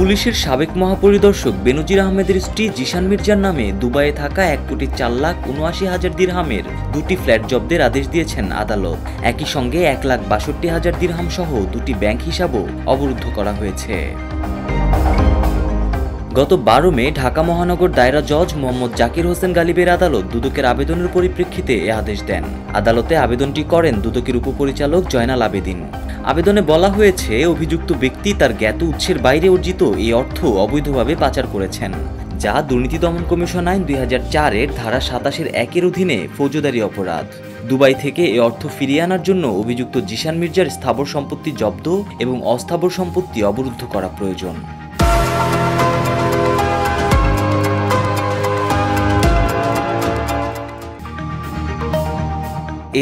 পুলিশের সাবেক মহাপরিদর্শক বেনজির আহমেদের স্ত্রী জিশান মির্জার নামে দুবাইয়ে থাকা ১,৪,৭৯,০০০ দিরহামের দুটি ফ্ল্যাট জব্দের আদেশ দিয়েছেন আদালত। একই সঙ্গে ১,৬২,০০০ দিরহাম সহ দুটি ব্যাংক হিসাবও অবরুদ্ধ করা হয়েছে। গত ১২ মে ঢাকা মহানগর দায়রা জজ মোহাম্মদ জাকির হোসেন গালিবের আদালত দুদকের আবেদনের পরিপ্রেক্ষিতে এ আদেশ দেন। আদালতে আবেদনটি করেন দুদকের উপপরিচালক জয়নাল আবেদিন। আবেদনে বলা হয়েছে, অভিযুক্ত ব্যক্তি তার জ্ঞাত উৎসের বাইরে অর্জিত এই অর্থ অবৈধভাবে পাচার করেছেন, যা দুর্নীতি দমন কমিশন আইন ২০০৪-এর ধারা ২৭-১-এর অধীনে ফৌজদারি অপরাধ। দুবাই থেকে এ অর্থ ফিরিয়ে আনার জন্য অভিযুক্ত জিশান মির্জার স্থাবর সম্পত্তি জব্দ এবং অস্থাবর সম্পত্তি অবরুদ্ধ করা প্রয়োজন।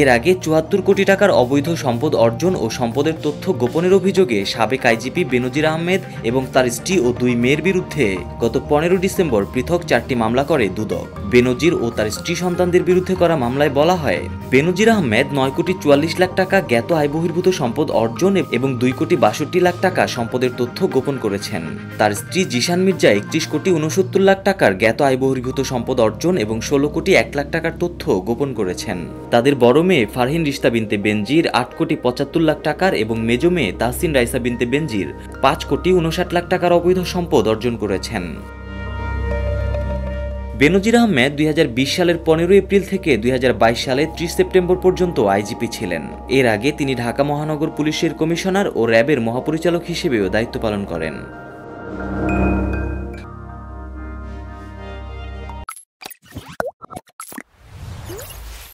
এর আগে ৭৪ কোটি টাকার অবৈধ সম্পদ অর্জন ও সম্পদের তথ্য গোপনের অভিযোগে সাবেক আইজিপি বেনজির আহমেদ এবং তার স্ত্রী ও ২ মেয়ের বিরুদ্ধে গত ১৫ ডিসেম্বর পৃথক ৪টি মামলা করে দুদক। বেনজির ও তার স্ত্রী সন্তানদের বিরুদ্ধে করা মামলায় বলা হয়, বেনজির আহমেদ ৯,৪৪,০০,০০০ টাকা জ্ঞাত আয় বহির্ভূত সম্পদ অর্জন এবং ২,৬২,০০,০০০ টাকা সম্পদের তথ্য গোপন করেছেন। তার স্ত্রী জিশান মির্জা ৩১,৬৯,০০,০০০ টাকার জ্ঞাত আয় বহির্ভূত সম্পদ অর্জন এবং ১৬,০০,০০,০০০ টাকার তথ্য গোপন করেছেন। তাদের বড় মেয়ে ফারহিন রিশতা বিনতে বেনজির ৮,৭৫,০০,০০০ টাকার এবং মেজ মেয়ে তাহসিন রাইসা বিনতে বেনজির ৫,৫৯,০০,০০০ টাকার অবৈধ সম্পদ অর্জন করেছেন। বেনজির আহমেদ ২০২০ সালের ১৫ এপ্রিল থেকে ২০২২ সালের ৩০ সেপ্টেম্বর পর্যন্ত আইজিপি ছিলেন। এর আগে তিনি ঢাকা মহানগর পুলিশের কমিশনার ও র্যাবের মহাপরিচালক হিসেবেও দায়িত্ব পালন করেন।